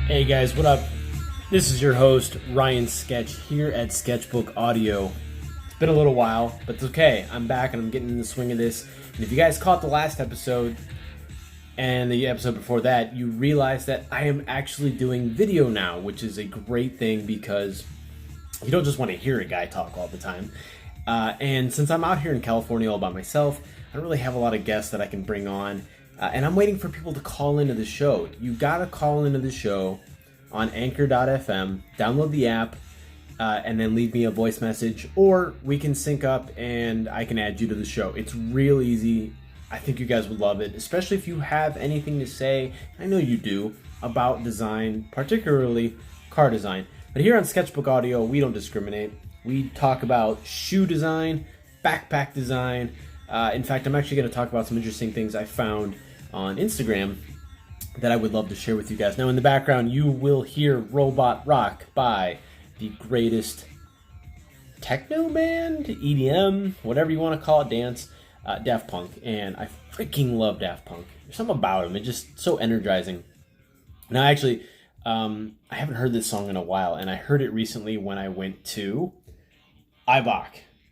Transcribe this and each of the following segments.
Hey guys, what up? This is your host, Ryan Sketch, here at Skerchbook Audio. It's been a little while, but it's okay. I'm back and I'm getting in the swing of this. And if you guys caught the last episode and the episode before that, you realize that I am actually doing video now, which is a great thing because you don't just want to hear a guy talk all the time. And since I'm out here in California all by myself, I don't really have a lot of guests that I can bring on. And I'm waiting for people to call into the show. You gotta call into the show on anchor.fm, download the app, and then leave me a voice message, or we can sync up and I can add you to the show. It's real easy. I think you guys would love it, especially if you have anything to say, I know you do, about design, particularly car design. But here on Skerchbook Audio, we don't discriminate. We talk about shoe design, backpack design. In fact, I'm actually going to talk about some interesting things I found on Instagram that I would love to share with you guys. Now, in the background, you will hear Robot Rock by the greatest techno band, EDM, whatever you want to call it, dance, Daft Punk. And I freaking love Daft Punk. There's something about them. It's just so energizing. Now, actually, I haven't heard this song in a while, and I heard it recently when I went to IBOC.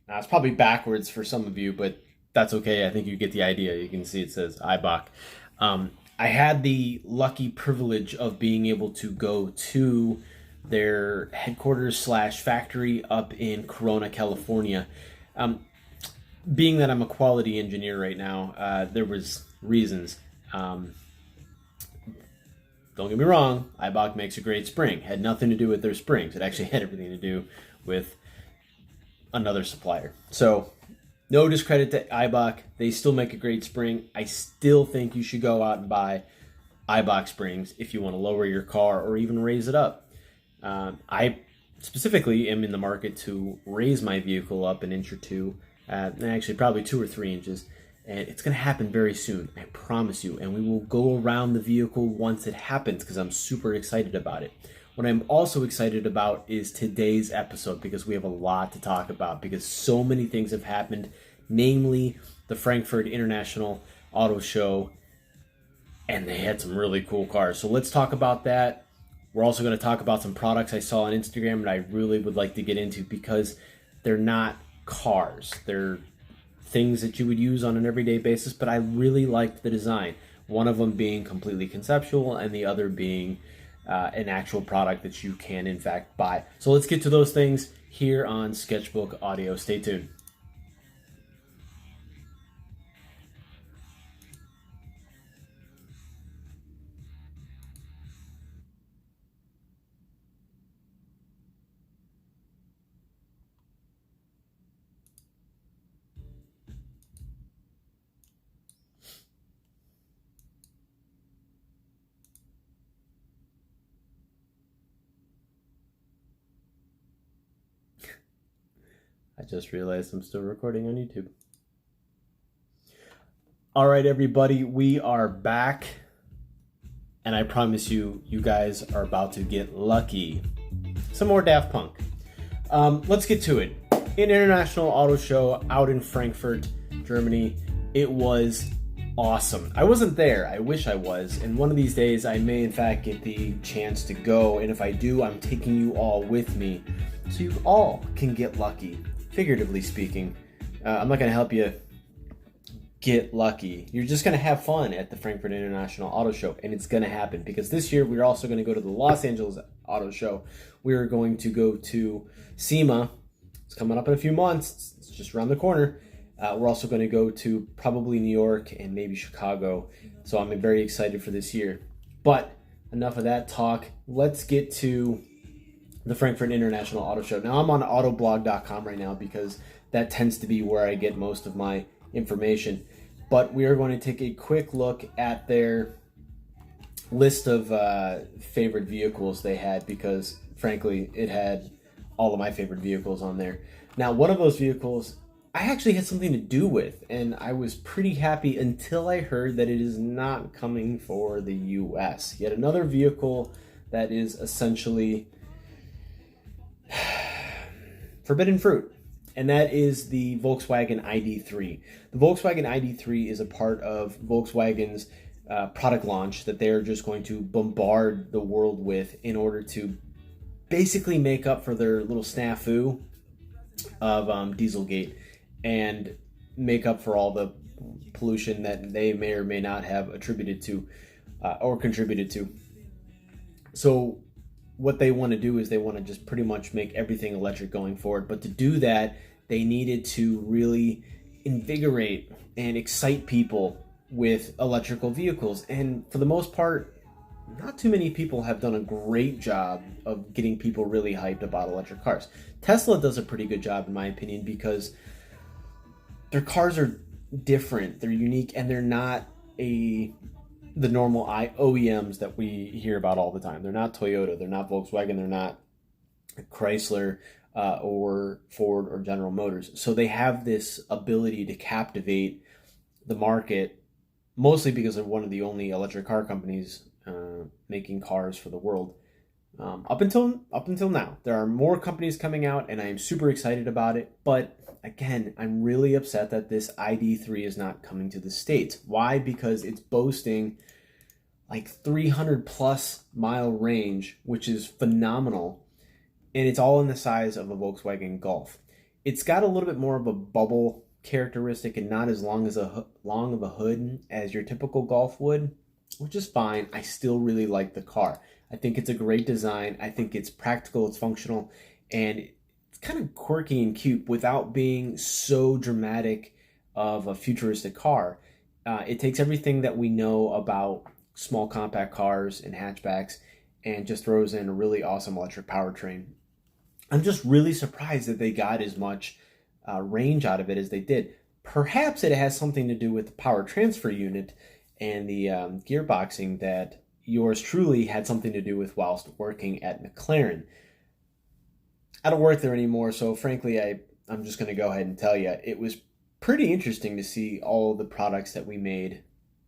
Now, it's probably backwards for some of you, but that's okay. I think you get the idea. You can see it says IBOC. I had the lucky privilege of being able to go to their headquarters / factory up in Corona, California. Being that I'm a quality engineer right now, there was reasons. Don't get me wrong, IBOC makes a great spring. Had nothing to do with their springs. It actually had everything to do with another supplier. So, no discredit to IBOC. They still make a great spring. I still think you should go out and buy IBOC springs if you want to lower your car or even raise it up. I specifically am in the market to raise my vehicle up an inch or two, actually probably 2 or 3 inches, and it's going to happen very soon, I promise you, and we will go around the vehicle once it happens because I'm super excited about it. What I'm also excited about is today's episode because we have a lot to talk about because so many things have happened, namely the Frankfurt International Auto Show, and they had some really cool cars. So let's talk about that. We're also going to talk about some products I saw on Instagram that I really would like to get into because they're not cars. They're things that you would use on an everyday basis, but I really liked the design. One of them being completely conceptual and the other being an actual product that you can in fact buy. So let's get to those things here on Skerchbook Audio. Stay tuned. I just realized I'm still recording on YouTube. All right, everybody, we are back. And I promise you, you guys are about to get lucky. Some more Daft Punk. Let's get to it. An International Auto Show out in Frankfurt, Germany. It was awesome. I wasn't there. I wish I was. And one of these days, I may in fact get the chance to go. And if I do, I'm taking you all with me so you all can get lucky. Figuratively speaking, I'm not going to help you get lucky. You're just going to have fun at the Frankfurt International Auto Show, and it's going to happen because this year we're also going to go to the Los Angeles Auto Show. We're going to go to SEMA. It's coming up in a few months. It's just around the corner. We're also going to go to probably New York and maybe Chicago. So I'm very excited for this year. But enough of that talk. Let's get to the Frankfurt International Auto Show. Now, I'm on autoblog.com right now because that tends to be where I get most of my information. But we are going to take a quick look at their list of favorite vehicles they had because, frankly, it had all of my favorite vehicles on there. Now, one of those vehicles I actually had something to do with, and I was pretty happy until I heard that it is not coming for the US. Yet another vehicle that is essentially forbidden fruit, and that is the Volkswagen ID3. The Volkswagen ID3 is a part of Volkswagen's product launch that they're just going to bombard the world with in order to basically make up for their little snafu of Dieselgate and make up for all the pollution that they may or may not have attributed to or contributed to. So what they want to do is they want to just pretty much make everything electric going forward. But to do that, they needed to really invigorate and excite people with electrical vehicles. And for the most part, not too many people have done a great job of getting people really hyped about electric cars. Tesla does a pretty good job, in my opinion, because their cars are different, they're unique, and they're not the normal OEMs that we hear about all the time. They're not Toyota, they're not Volkswagen, they're not Chrysler or Ford or General Motors. So they have this ability to captivate the market, mostly because they're one of the only electric car companies making cars for the world. Up until now, there are more companies coming out, and I am super excited about it. But again, I'm really upset that this ID3 is not coming to the States. Why? Because it's boasting like 300 plus mile range, which is phenomenal, and it's all in the size of a Volkswagen Golf. It's got a little bit more of a bubble characteristic and not as long of a hood as your typical Golf would, which is fine. I still really like the car. I think it's a great design. I think it's practical, it's functional, and it's kind of quirky and cute without being so dramatic of a futuristic car. It takes everything that we know about small compact cars and hatchbacks and just throws in a really awesome electric powertrain. I'm just really surprised that they got as much range out of it as they did. Perhaps it has something to do with the power transfer unit and the gearboxing that yours truly had something to do with whilst working at McLaren. I don't work there anymore, so frankly, I'm just going to go ahead and tell you, it was pretty interesting to see all the products that we made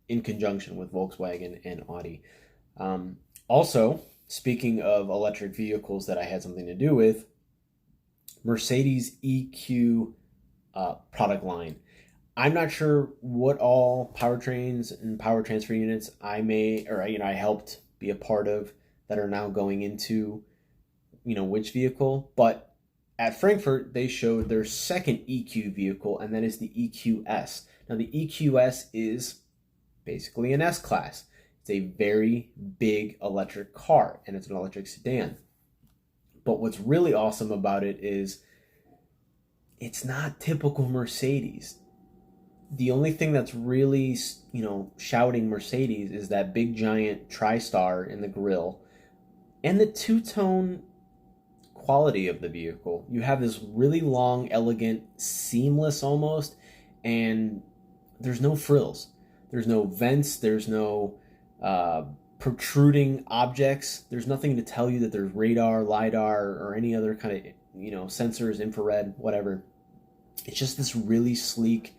in conjunction with Volkswagen and Audi. Also, speaking of electric vehicles that I had something to do with, Mercedes EQ product line. I'm not sure what all powertrains and power transfer units I helped be a part of that are now going into, which vehicle. But at Frankfurt, they showed their second EQ vehicle, and that is the EQS. Now, the EQS is basically an S-Class. It's a very big electric car, and it's an electric sedan. But what's really awesome about it is it's not typical Mercedes. The only thing that's really, shouting Mercedes is that big giant TriStar in the grille and the two-tone quality of the vehicle. You have this really long, elegant, seamless almost, and there's no frills. There's no vents. There's no protruding objects. There's nothing to tell you that there's radar, LiDAR, or any other kind of, sensors, infrared, whatever. It's just this really sleek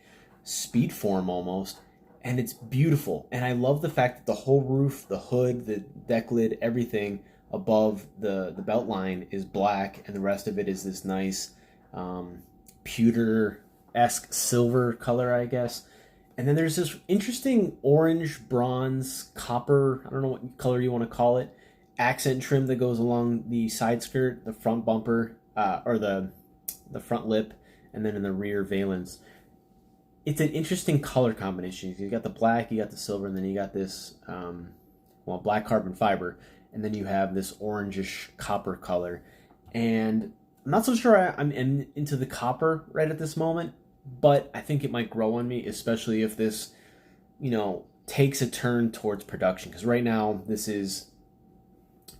speed form almost, and it's beautiful. And I love the fact that the whole roof, the hood, the deck lid, everything above the belt line is black, and the rest of it is this nice pewter-esque silver color, I guess. And then there's this interesting orange, bronze, copper, I don't know what color you want to call it, accent trim that goes along the side skirt, the front bumper, or the front lip, and then in the rear valence. It's an interesting color combination. You got the black, you got the silver, and then you got this, black carbon fiber, and then you have this orangish copper color. And I'm not so sure I'm into the copper right at this moment, but I think it might grow on me, especially if this, takes a turn towards production. Because right now, this is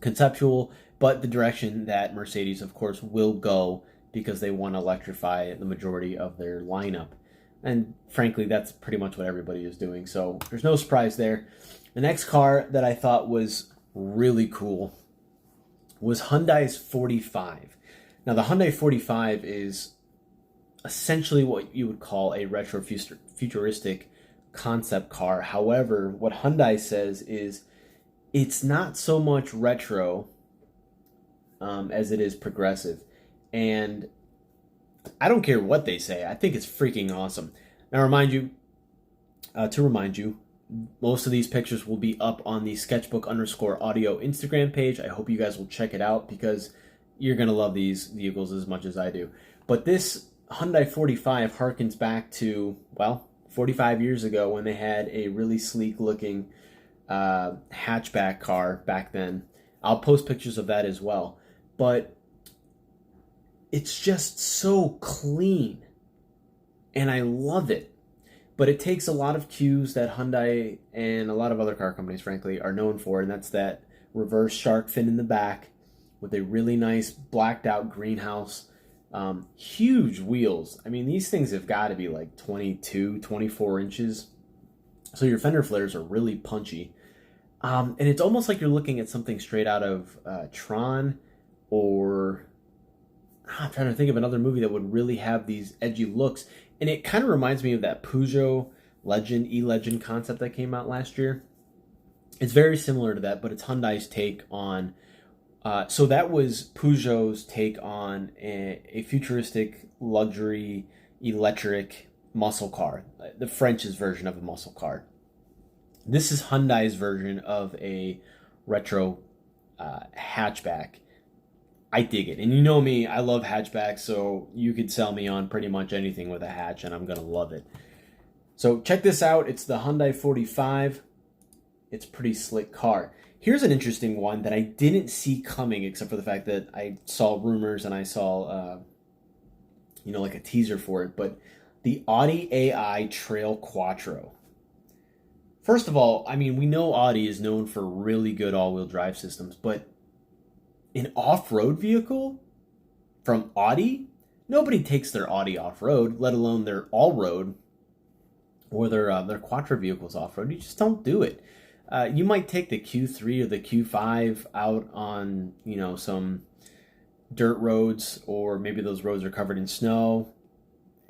conceptual, but the direction that Mercedes, of course, will go because they want to electrify the majority of their lineup. And frankly, that's pretty much what everybody is doing. So there's no surprise there. The next car that I thought was really cool was Hyundai's 45. Now, the Hyundai 45 is essentially what you would call a retro futuristic concept car. However, what Hyundai says is it's not so much retro as it is progressive. And I don't care what they say. I think it's freaking awesome. Now, to remind you, Most of these pictures will be up on the Skerchbook_audio Instagram page. I hope you guys will check it out because you're going to love these vehicles as much as I do. But this Hyundai 45 harkens back to, well, 45 years ago when they had a really sleek looking hatchback car back then. I'll post pictures of that as well. But it's just so clean and I love it. But it takes a lot of cues that Hyundai and a lot of other car companies, frankly, are known for, and that's that reverse shark fin in the back with a really nice blacked out greenhouse. Huge wheels. I mean, these things have got to be like 22, 24 inches. So your fender flares are really punchy. And it's almost like you're looking at something straight out of Tron, or I'm trying to think of another movie that would really have these edgy looks. And it kind of reminds me of that Peugeot Legend, E-Legend concept that came out last year. It's very similar to that, but it's Hyundai's take on... so that was Peugeot's take on a futuristic luxury electric muscle car. The French's version of a muscle car. This is Hyundai's version of a retro hatchback. I dig it. And you know me, I love hatchbacks, so you could sell me on pretty much anything with a hatch, and I'm going to love it. So check this out. It's the Hyundai 45. It's a pretty slick car. Here's an interesting one that I didn't see coming, except for the fact that I saw rumors and I saw, like a teaser for it. But the Audi AI Trail Quattro. First of all, I mean, we know Audi is known for really good all-wheel drive systems, but an off-road vehicle from Audi? Nobody takes their Audi off-road, let alone their all-road or their Quattro vehicles off-road. You just don't do it. You might take the Q3 or the Q5 out on, some dirt roads, or maybe those roads are covered in snow,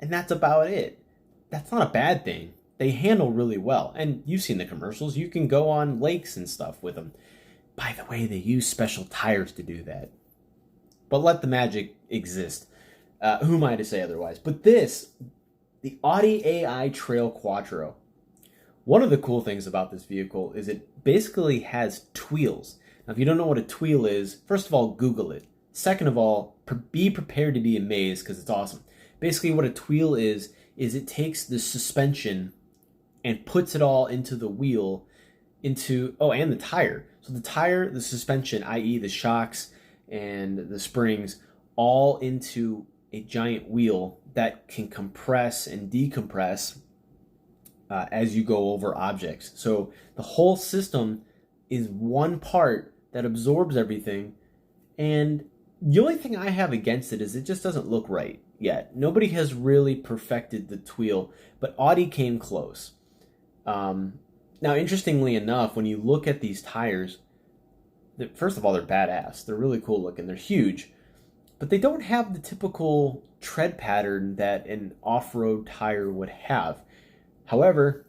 and that's about it. That's not a bad thing. They handle really well, and you've seen the commercials. You can go on lakes and stuff with them. By the way, they use special tires to do that. But let the magic exist. Who am I to say otherwise? But this, the Audi AI Trail Quattro. One of the cool things about this vehicle is it basically has twheels. Now, if you don't know what a twheel is, first of all, Google it. Second of all, be prepared to be amazed because it's awesome. Basically, what a twheel is it takes the suspension and puts it all into the wheel, and the tire. So the tire, the suspension, i.e. the shocks and the springs, all into a giant wheel that can compress and decompress as you go over objects. So the whole system is one part that absorbs everything, and the only thing I have against it is it just doesn't look right yet. Nobody has really perfected the twheel, but Audi came close. Now, interestingly enough, when you look at these tires, first of all, they're badass. They're really cool looking. They're huge, but they don't have the typical tread pattern that an off-road tire would have. However,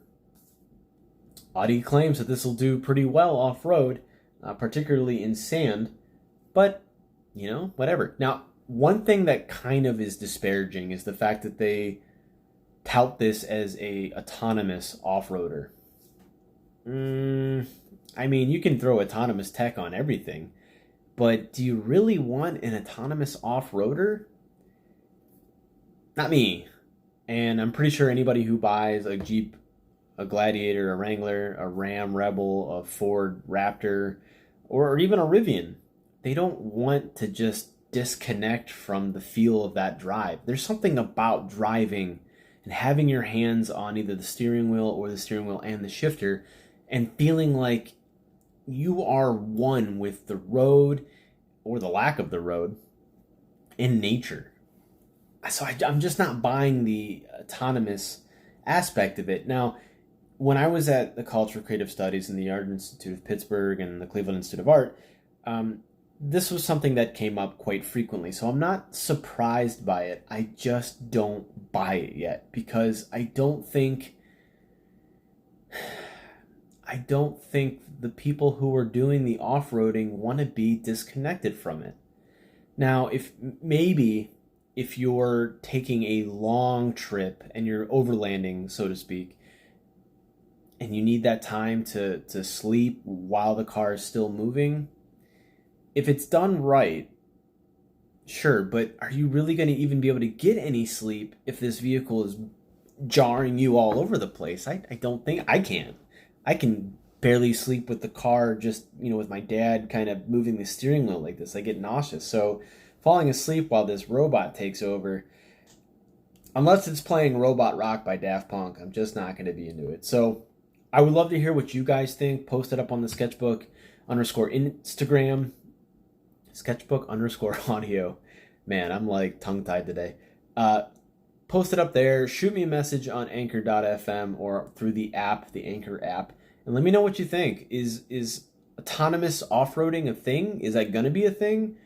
Audi claims that this will do pretty well off-road, particularly in sand, but, whatever. Now, one thing that kind of is disparaging is the fact that they tout this as a autonomous off-roader. I mean, you can throw autonomous tech on everything, but do you really want an autonomous off-roader? Not me. And I'm pretty sure anybody who buys a Jeep, a Gladiator, a Wrangler, a Ram Rebel, a Ford Raptor, or even a Rivian, they don't want to just disconnect from the feel of that drive. There's something about driving and having your hands on either the steering wheel or the steering wheel and the shifter and feeling like you are one with the road or the lack of the road in nature. So I'm just not buying the autonomous aspect of it. Now, when I was at the College for Creative Studies and the Art Institute of Pittsburgh and the Cleveland Institute of Art, this was something that came up quite frequently. So I'm not surprised by it. I just don't buy it yet because I don't think the people who are doing the off-roading want to be disconnected from it. Now, if you're taking a long trip and you're overlanding, so to speak, and you need that time to sleep while the car is still moving, if it's done right, sure, but are you really going to even be able to get any sleep if this vehicle is jarring you all over the place? I don't think I can. I can barely sleep with the car just, with my dad kind of moving the steering wheel like this. I get nauseous. So falling asleep while this robot takes over, unless it's playing Robot Rock by Daft Punk, I'm just not going to be into it. So I would love to hear what you guys think. Post it up on the Skerchbook _ Instagram. Skerchbook _ audio. Man, I'm like tongue-tied today. Post it up there. Shoot me a message on anchor.fm or through the app, the Anchor app, and let me know what you think. Is autonomous off-roading a thing? Is that going to be a thing?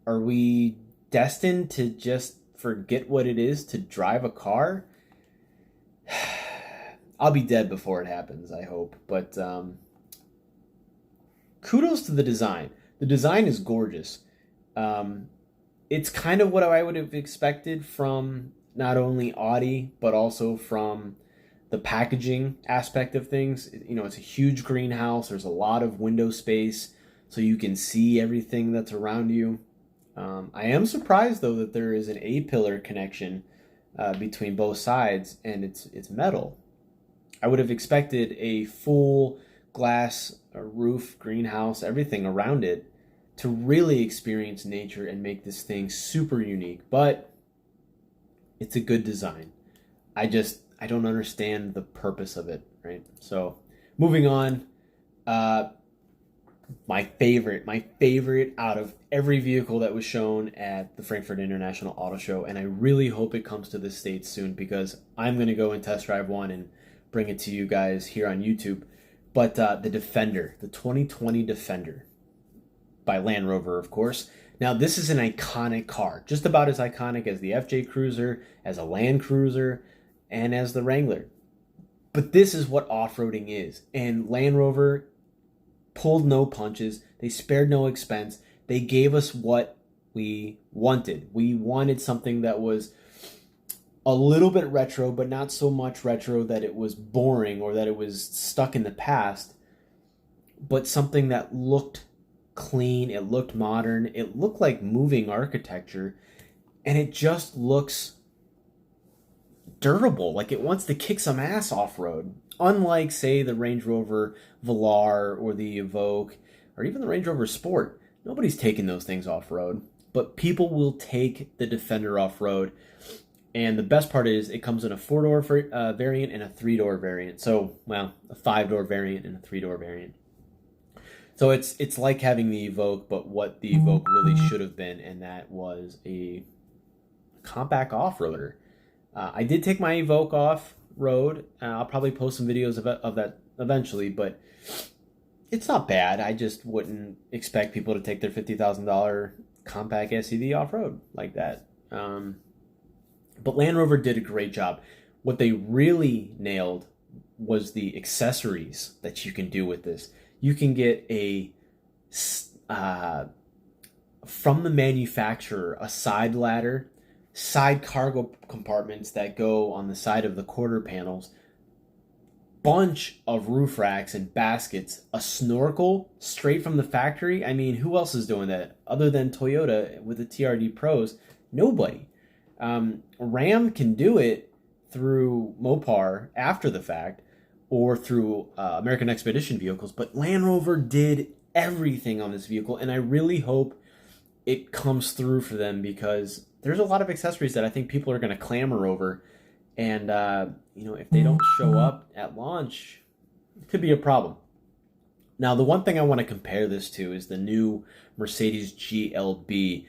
Are we destined to just forget what it is to drive a car? I'll be dead before it happens, I hope. But kudos to the design. The design is gorgeous. It's kind of what I would have expected from not only Audi, but also from the packaging aspect of things. It's a huge greenhouse. There's a lot of window space, so you can see everything that's around you. I am surprised, though, that there is an A-pillar connection between both sides, and it's metal. I would have expected a full glass roof, greenhouse, everything around it to really experience nature and make this thing super unique. But it's a good design. I don't understand the purpose of it, right? So moving on, my favorite out of every vehicle that was shown at the Frankfurt International Auto Show, and I really hope it comes to the States soon because I'm going to go and test drive one and bring it to you guys here on YouTube. But the Defender, the 2020 Defender by Land Rover, of course. Now, this is an iconic car, just about as iconic as the FJ Cruiser, as a Land Cruiser, and as the Wrangler. But this is what off-roading is. And Land Rover pulled no punches. They spared no expense. They gave us what we wanted. We wanted something that was a little bit retro, but not so much retro that it was boring or that it was stuck in the past, but something that looked clean, it looked modern, it looked like moving architecture, and it just looks durable, like it wants to kick some ass off-road. Unlike, say, the Range Rover Velar or the Evoque or even the Range Rover Sport, nobody's taking those things off-road, but people will take the Defender off-road. And the best part is it comes in a 4-door variant and a 3-door variant. So, well, a 5-door variant and a 3-door variant. So it's like having the Evoque, but what the Evoque really should have been, and that was a compact off-roader. I did take my Evoque off-road. I'll probably post some videos of that eventually, but it's not bad. I just wouldn't expect people to take their $50,000 compact SUV off-road like that. But Land Rover did a great job. What they really nailed was the accessories that you can do with this. You can get from the manufacturer, a side ladder, side cargo compartments that go on the side of the quarter panels, bunch of roof racks and baskets, a snorkel straight from the factory. I mean, who else is doing that other than Toyota with the TRD Pros? Nobody. Ram can do it through Mopar after the fact or through American Expedition vehicles, but Land Rover did everything on this vehicle, and I really hope it comes through for them because there's a lot of accessories that I think people are going to clamor over, and if they don't show up at launch, it could be a problem. Now, the one thing I want to compare this to is the new Mercedes GLB.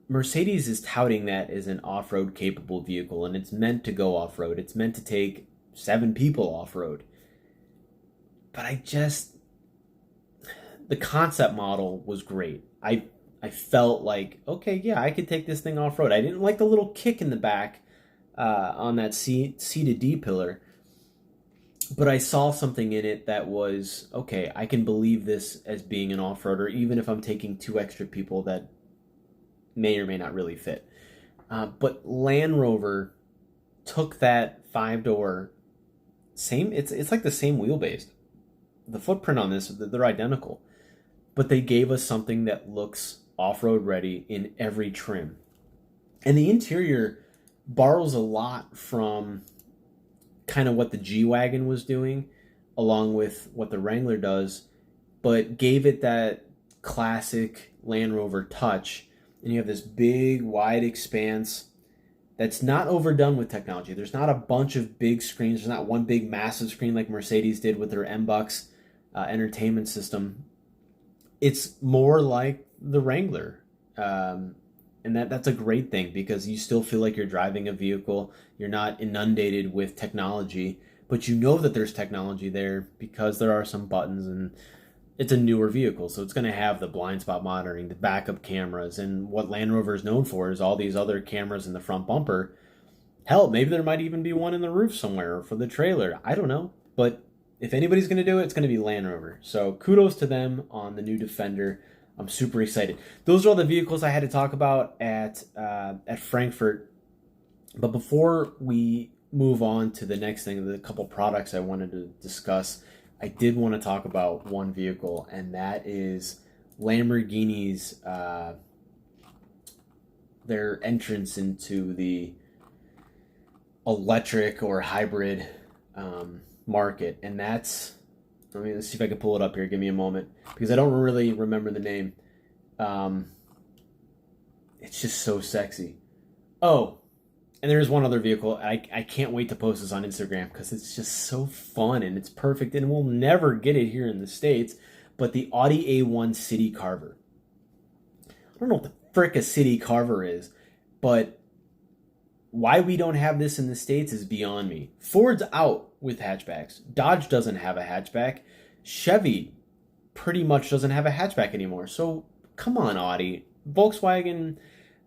Mercedes is touting that as an off-road capable vehicle, and it's meant to go off-road. It's meant to take 7 people off-road. But the concept model was great. I felt like, okay, yeah, I could take this thing off-road. I didn't like the little kick in the back on that seated D-pillar, but I saw something in it that was, okay, I can believe this as being an off-roader, even if I'm taking 2 extra people that may or may not really fit. But Land Rover took that 5-door Same, it's like the same wheelbase. The footprint on this, they're identical, but they gave us something that looks off-road ready in every trim. And the interior borrows a lot from kind of what the G-Wagon was doing, along with what the Wrangler does, but gave it that classic Land Rover touch. And you have this big, wide expanse that's not overdone with technology. There's not a bunch of big screens. There's not one big, massive screen like Mercedes did with their MBUX entertainment system. It's more like the Wrangler. And that's a great thing because you still feel like you're driving a vehicle. You're not inundated with technology, but you know that there's technology there because there are some buttons, and it's a newer vehicle, so it's going to have the blind spot monitoring, the backup cameras, and what Land Rover is known for is all these other cameras in the front bumper. Hell, maybe there might even be one in the roof somewhere for the trailer. I don't know, but if anybody's going to do it, it's going to be Land Rover. So kudos to them on the new Defender. I'm super excited. Those are all the vehicles I had to talk about at Frankfurt. But before we move on to the next thing, the couple products I wanted to discuss, I did want to talk about one vehicle, and that is Lamborghini's their entrance into the electric or hybrid market, and that's, let's see if I can pull it up here. Give me a moment, because I don't really remember the name. It's just so sexy. Oh, and there's one other vehicle. I can't wait to post this on Instagram because it's just so fun and it's perfect, and we'll never get it here in the States, but the Audi A1 City Carver. I don't know what the frick a City Carver is, but why we don't have this in the States is beyond me. Ford's out with hatchbacks. Dodge doesn't have a hatchback. Chevy pretty much doesn't have a hatchback anymore. So come on, Audi. Volkswagen,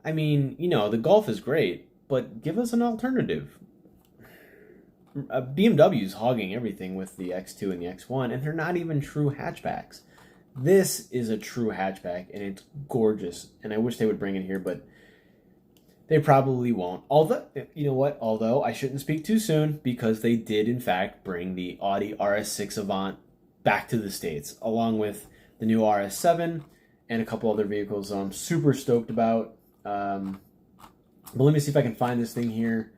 the Golf is great, but give us an alternative. BMW's hogging everything with the X2 and the X1, and they're not even true hatchbacks. This is a true hatchback, and it's gorgeous, and I wish they would bring it here, but they probably won't. Although, you know what? Although, I shouldn't speak too soon, because they did, in fact, bring the Audi RS6 Avant back to the States, along with the new RS7 and a couple other vehicles I'm super stoked about. But let me see if I can find this thing here.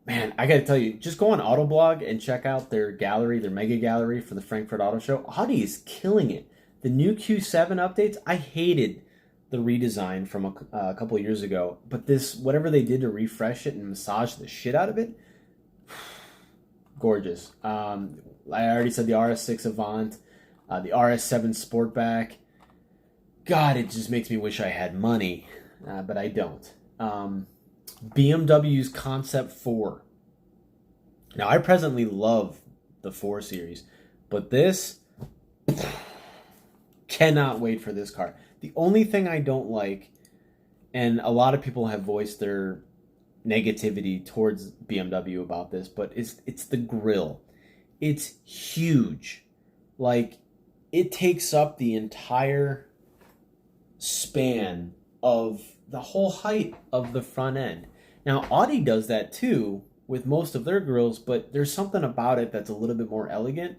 Man, I gotta tell you, just go on Autoblog and check out their gallery, their mega gallery for the Frankfurt Auto Show. Audi is killing it. The new Q7 updates, I hated the redesign from a couple years ago, but this, whatever they did to refresh it and massage the shit out of it, gorgeous. I already said the RS6 Avant, the RS7 Sportback. God, it just makes me wish I had money, but I don't. BMW's Concept 4. Now, I presently love the 4 Series, but this, cannot wait for this car. The only thing I don't like, and a lot of people have voiced their negativity towards BMW about this, but it's the grille. It's huge. Like, it takes up the entire span of the whole height of the front end. Now, Audi does that too with most of their grills, but there's something about it that's a little bit more elegant.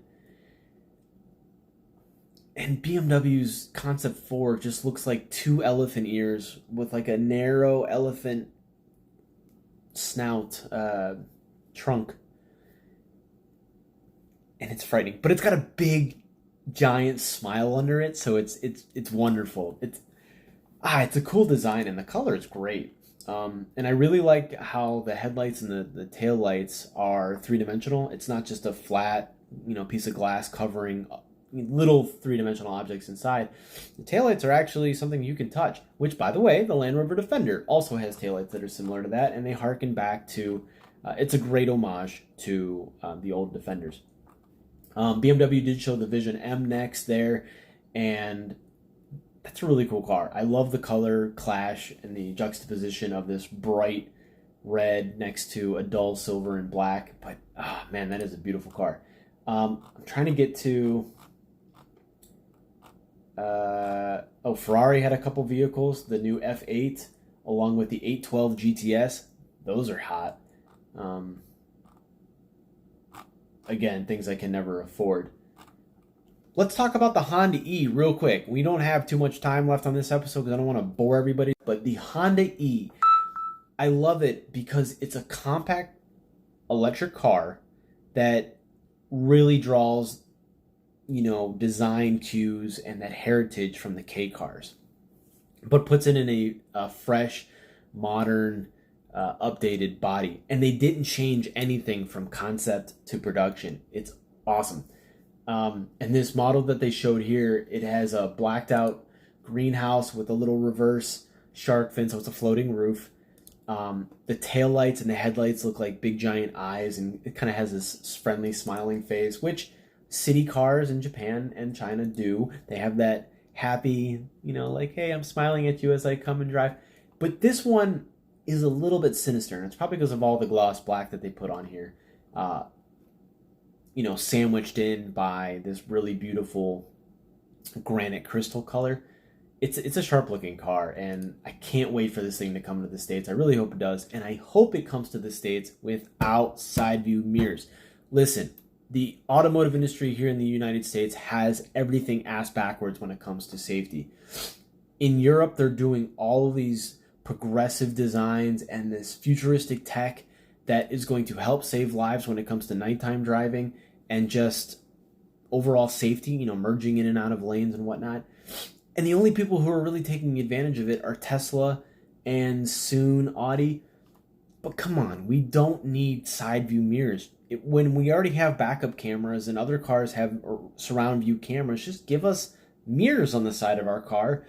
And BMW's Concept 4 just looks like two elephant ears with like a narrow elephant snout trunk. And it's frightening. But it's got a big, giant smile under it, so it's wonderful. It's a cool design, and the color is great. And I really like how the headlights and the tail lights are three-dimensional. It's not just a flat, piece of glass covering little three-dimensional objects inside. The taillights are actually something you can touch, which, by the way, the Land Rover Defender also has taillights that are similar to that, and they harken back to, it's a great homage to the old Defenders. BMW did show the Vision M next there, and that's a really cool car. I love the color clash and the juxtaposition of this bright red next to a dull silver and black, but, man, that is a beautiful car. I'm trying to get to... Ferrari had a couple vehicles. The new F8, along with the 812 GTS. Those are hot. again, things I can never afford. Let's talk about the Honda E real quick. We don't have too much time left on this episode because I don't want to bore everybody. But the Honda E, I love it because it's a compact electric car that really draws, design cues and that heritage from the K cars, but puts it in a fresh, modern, updated body. And they didn't change anything from concept to production. It's awesome. And this model that they showed here, it has a blacked out greenhouse with a little reverse shark fin, so it's a floating roof. The taillights and the headlights look like big giant eyes, and it kind of has this friendly smiling face, which city cars in Japan and China do. They have that happy, like, hey, I'm smiling at you as I come and drive. But this one is a little bit sinister, and it's probably because of all the gloss black that they put on here. Sandwiched in by this really beautiful granite crystal color. It's a sharp looking car, and I can't wait for this thing to come to the States. I really hope it does, and I hope it comes to the States without side view mirrors. Listen, the automotive industry here in the United States has everything ass backwards when it comes to safety. In Europe, they're doing all of these progressive designs and this futuristic tech that is going to help save lives when it comes to nighttime driving and just overall safety, merging in and out of lanes and whatnot. And the only people who are really taking advantage of it are Tesla and soon Audi. But come on, we don't need side view mirrors. When we already have backup cameras and other cars have surround view cameras, just give us mirrors on the side of our car.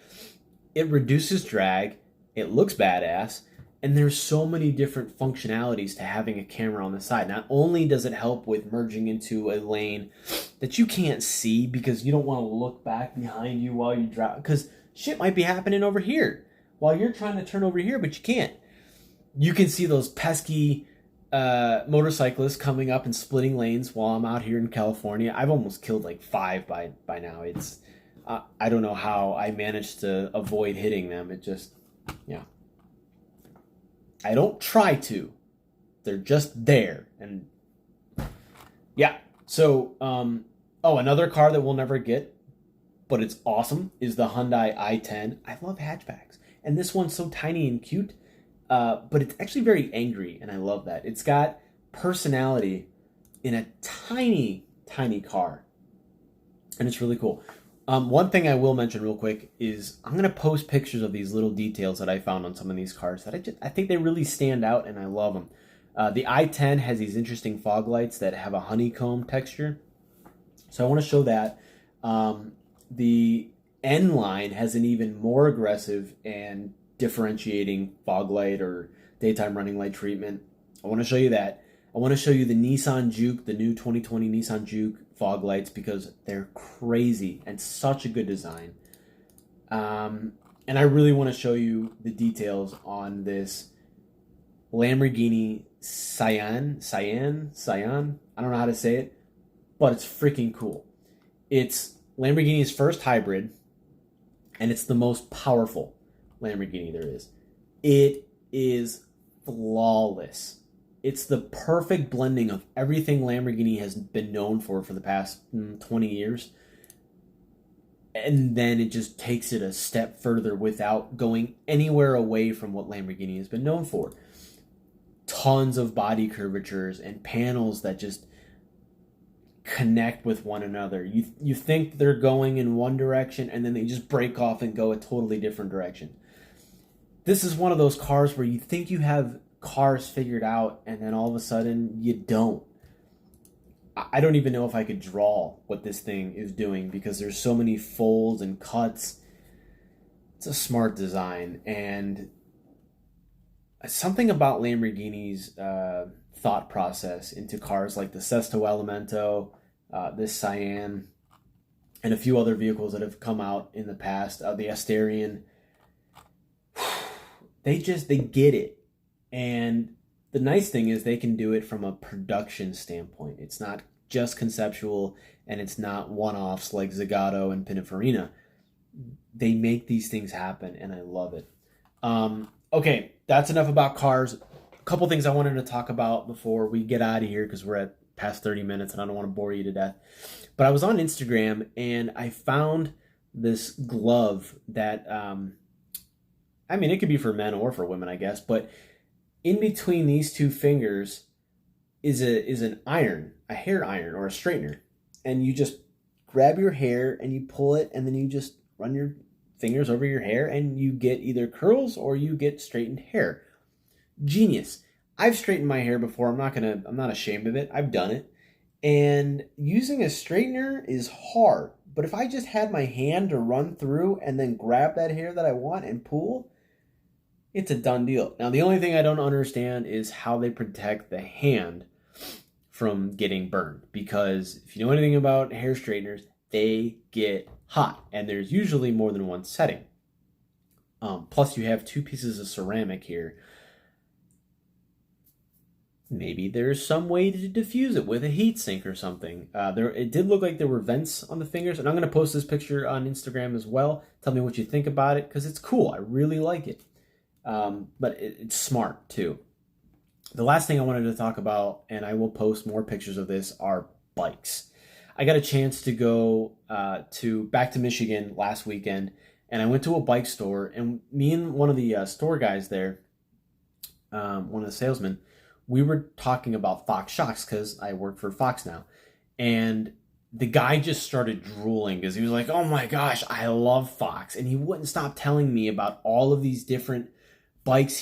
It reduces drag, it looks badass, and there's so many different functionalities to having a camera on the side. Not only does it help with merging into a lane that you can't see because you don't want to look back behind you while you drive, because shit might be happening over here while you're trying to turn over here, but you can't. You can see those pesky motorcyclists coming up and splitting lanes while I'm out here in California. I've almost killed like 5 by now. It's I don't know how I managed to avoid hitting them. It just, I don't try to. They're just there. And yeah. So, another car that we'll never get, but it's awesome, is the Hyundai i10. I love hatchbacks. And this one's so tiny and cute, but it's actually very angry, and I love that. It's got personality in a tiny, tiny car. And it's really cool. One thing I will mention real quick is I'm going to post pictures of these little details that I found on some of these cars that I think they really stand out, and I love them. The i10 has these interesting fog lights that have a honeycomb texture. So I want to show that. The N line has an even more aggressive and differentiating fog light or daytime running light treatment. I want to show you that. I want to show you the Nissan Juke, the new 2020 Nissan Juke fog lights, because they're crazy and such a good design. And I really want to show you the details on this Lamborghini Cyan. I don't know how to say it, but it's freaking cool. It's Lamborghini's first hybrid, and it's the most powerful Lamborghini there is. It is flawless. It's the perfect blending of everything Lamborghini has been known for the past 20 years. And then it just takes it a step further without going anywhere away from what Lamborghini has been known for. Tons of body curvatures and panels that just connect with one another. You think they're going in one direction, and then they just break off and go a totally different direction. This is one of those cars where you think you have cars figured out, and then all of a sudden you don't. I don't even know if I could draw what this thing is doing because there's so many folds and cuts. It's a smart design, and something about Lamborghini's thought process into cars like the Sesto Elemento, this Cyan, and a few other vehicles that have come out in the past, the Asterion. They get it. And the nice thing is they can do it from a production standpoint. It's not just conceptual, and it's not one-offs like Zagato and Pininfarina. They make these things happen, and I love it. Okay, that's enough about cars. A couple things I wanted to talk about before we get out of here, because we're at past 30 minutes and I don't want to bore you to death. But I was on Instagram and I found this glove that, I mean, it could be for men or for women, I guess, but in between these two fingers is an iron, a hair iron or a straightener. And you just grab your hair and you pull it and then you just run your fingers over your hair and you get either curls or you get straightened hair. Genius. I've straightened my hair before. I'm not ashamed of it. I've done it. And using a straightener is hard. But if I just had my hand to run through and then grab that hair that I want and pull, it's a done deal. Now, the only thing I don't understand is how they protect the hand from getting burned. Because if you know anything about hair straighteners, they get hot. And there's usually more than one setting. Plus, you have two pieces of ceramic here. Maybe there's some way to diffuse it with a heat sink or something. It did look like there were vents on the fingers, and I'm going to post this picture on Instagram as well. Tell me what you think about it, because it's cool. I really like it. But it's smart, too. The last thing I wanted to talk about, and I will post more pictures of this, are bikes. I got a chance to go back to Michigan last weekend, and I went to a bike store, and me and one of the store guys there, one of the salesmen, we were talking about Fox shocks because I work for Fox now. And the guy just started drooling because he was like, oh my gosh, I love Fox. And he wouldn't stop telling me about all of these different bikes.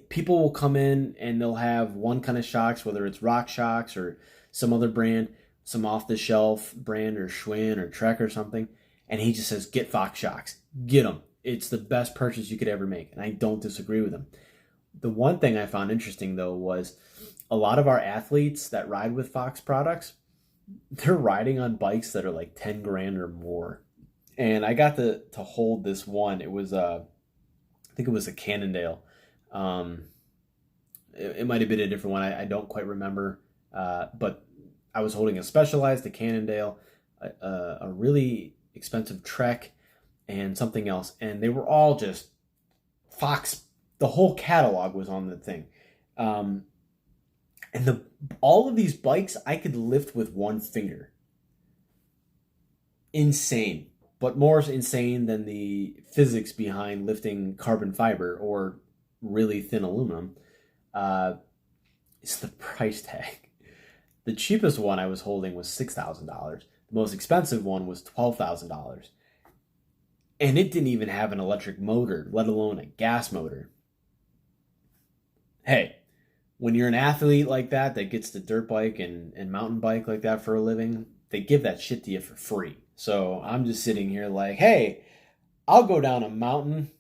People will come in and they'll have one kind of shocks, whether it's Rock Shocks or some other brand, some off-the-shelf brand or Schwinn or Trek or something. And he just says, get Fox shocks. Get them. It's the best purchase you could ever make. And I don't disagree with him. The one thing I found interesting, though, was a lot of our athletes that ride with Fox products, they're riding on bikes that are like 10 grand or more. And I got to hold this one. It was, I think it was a Cannondale. It might have been a different one. I don't quite remember. But I was holding a Specialized, a Cannondale, a really expensive Trek, and something else. And they were all just Fox. The whole catalog was on the thing. And all of these bikes I could lift with one finger. Insane. But more insane than the physics behind lifting carbon fiber or really thin aluminum is the price tag. The cheapest one I was holding was $6,000. The most expensive one was $12,000. And it didn't even have an electric motor, let alone a gas motor. Hey, when you're an athlete like that gets the dirt bike and mountain bike like that for a living, they give that shit to you for free. So I'm just sitting here like, hey, I'll go down a mountain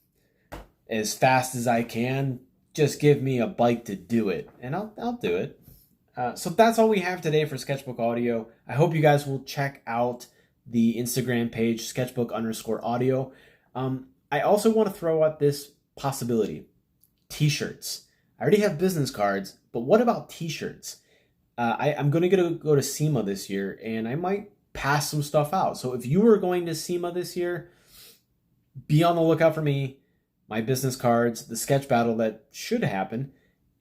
as fast as I can. Just give me a bike to do it, and I'll do it. So that's all we have today for Skerchbook Audio. I hope you guys will check out the Instagram page, Skerchbook_audio. I also want to throw out this possibility. T-shirts. I already have business cards, but what about T-shirts? I'm going to go to SEMA this year, and I might pass some stuff out. So if you are going to SEMA this year, be on the lookout for me, my business cards, the sketch battle that should happen,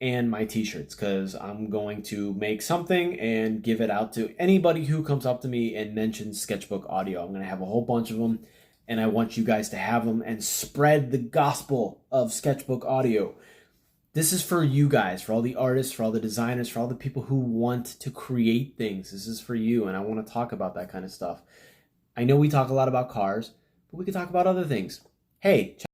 and my T-shirts, because I'm going to make something and give it out to anybody who comes up to me and mentions Skerchbook Audio. I'm going to have a whole bunch of them, and I want you guys to have them and spread the gospel of Skerchbook Audio. This is for you guys, for all the artists, for all the designers, for all the people who want to create things. This is for you, and I want to talk about that kind of stuff. I know we talk a lot about cars, but we could talk about other things. Hey,